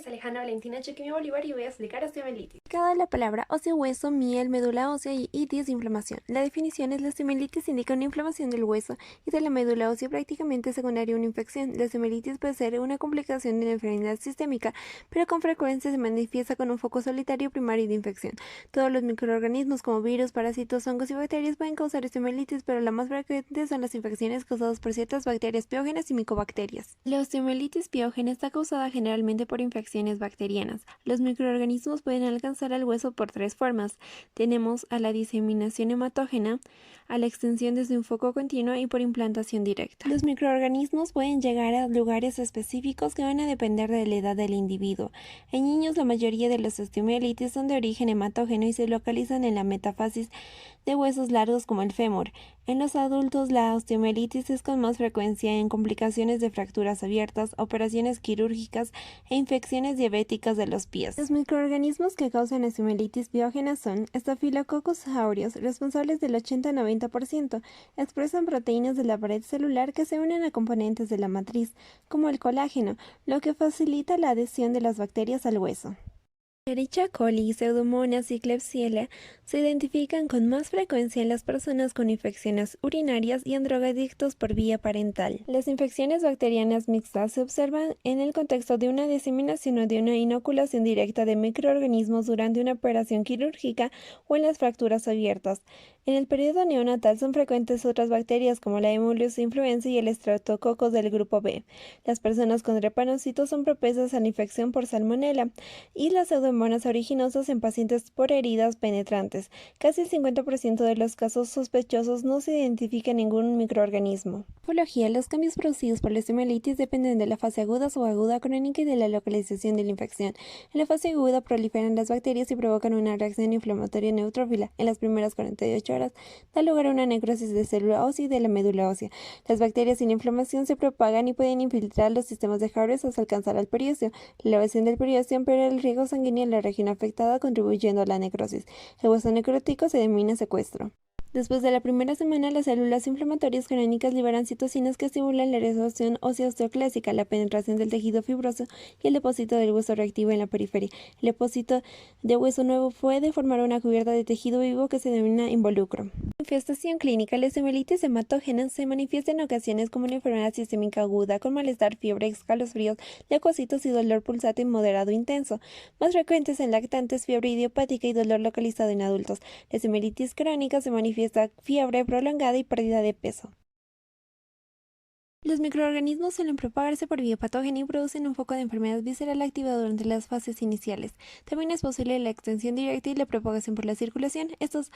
es Alejandra Valentina Chequimia Bolívar y voy a explicar osteomielitis. Cada la palabra óseo, hueso, miel, médula ósea y itis, inflamación. La definición es: la osteomielitis indica una inflamación del hueso y de la médula ósea prácticamente secundaria a una infección. La osteomielitis puede ser una complicación de una enfermedad sistémica, pero con frecuencia se manifiesta con un foco solitario primario de infección. Todos los microorganismos como virus, parásitos, hongos y bacterias pueden causar osteomielitis, pero la más frecuente son las infecciones causadas por ciertas bacterias piógenas y micobacterias. La osteomielitis piógena está causada generalmente por infecciones bacterianas. Los microorganismos pueden alcanzar al hueso por tres formas. Tenemos a la diseminación hematógena, a la extensión desde un foco continuo y por implantación directa. Los microorganismos pueden llegar a lugares específicos que van a depender de la edad del individuo. En niños, la mayoría de los osteomielitis son de origen hematógeno y se localizan en la metáfisis de huesos largos como el fémur. En los adultos, la osteomielitis es con más frecuencia en complicaciones de fracturas abiertas, operaciones quirúrgicas e infecciones diabéticas de los pies. Los microorganismos que causan osteomielitis piógena son Staphylococcus aureus, responsables del 80-90%, expresan proteínas de la pared celular que se unen a componentes de la matriz, como el colágeno, lo que facilita la adhesión de las bacterias al hueso. Escherichia coli y Pseudomonas y Klebsiella se identifican con más frecuencia en las personas con infecciones urinarias y en drogadictos por vía parental. Las infecciones bacterianas mixtas se observan en el contexto de una diseminación o de una inoculación directa de microorganismos durante una operación quirúrgica o en las fracturas abiertas. En el periodo neonatal son frecuentes otras bacterias como la Haemophilus influenzae y el Streptococcus del grupo B. Las personas con drepanocitos son propensas a la infección por salmonela y las pseudomonas originosas en pacientes por heridas penetrantes. Casi el 50% de los casos sospechosos no se identifica ningún microorganismo. En morfología, los cambios producidos por la osteomielitis dependen de la fase aguda, subaguda, crónica y de la localización de la infección. En la fase aguda proliferan las bacterias y provocan una reacción inflamatoria neutrófila. En las primeras 48 horas da lugar a una necrosis de célula ósea y de la médula ósea. Las bacterias sin inflamación se propagan y pueden infiltrar los sistemas de Harris hasta alcanzar al periósteo. La elevación del periósteo empeora el riego sanguíneo en la región afectada, contribuyendo a la necrosis. El hueso necrótico se denomina secuestro. Después de la primera semana, las células inflamatorias crónicas liberan citocinas que estimulan la resorción ósea osteoclásica, la penetración del tejido fibroso y el depósito del hueso reactivo en la periferia. El depósito de hueso nuevo puede formar una cubierta de tejido vivo que se denomina involucro. Manifestación clínica. La osteomielitis hematógena se manifiesta en ocasiones como una enfermedad sistémica aguda, con malestar, fiebre, escalofríos, leucocitos y dolor pulsante moderado intenso. Más frecuentes en lactantes, fiebre idiopática y dolor localizado en adultos. La osteomielitis crónica se manifiesta fiebre prolongada y pérdida de peso. Los microorganismos suelen propagarse por vía patógena y producen un foco de enfermedad visceral activado durante las fases iniciales. También es posible la extensión directa y la propagación por la circulación. Estas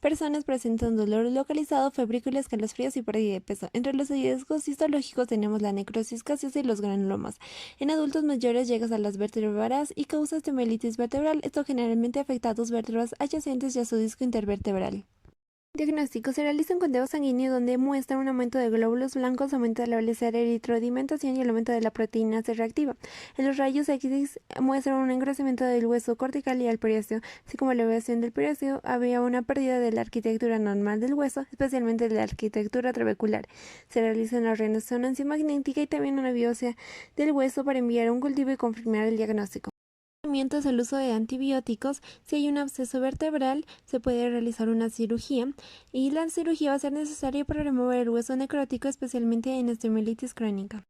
personas presentan dolor localizado, febrículas, escalofríos y pérdida de peso. Entre los hallazgos histológicos tenemos la necrosis gaseosa y los granulomas. En adultos mayores llega a las vértebras y causa osteomielitis vertebral. Esto generalmente afecta a dos vértebras adyacentes y a su disco intervertebral. Diagnóstico: se realiza un conteo sanguíneo donde muestra un aumento de glóbulos blancos, aumento de la velocidad de eritrodimentación y el aumento de la proteína C reactiva. En los rayos X muestran un engrosamiento del hueso cortical y al periósteo, así como la elevación del periósteo. Había una pérdida de la arquitectura normal del hueso, especialmente de la arquitectura trabecular. Se realiza una resonancia magnética y también una biopsia del hueso para enviar un cultivo y confirmar el diagnóstico. El uso de antibióticos. Si hay un absceso vertebral, se puede realizar una cirugía y la cirugía va a ser necesaria para remover el hueso necrótico, especialmente en osteomielitis crónica.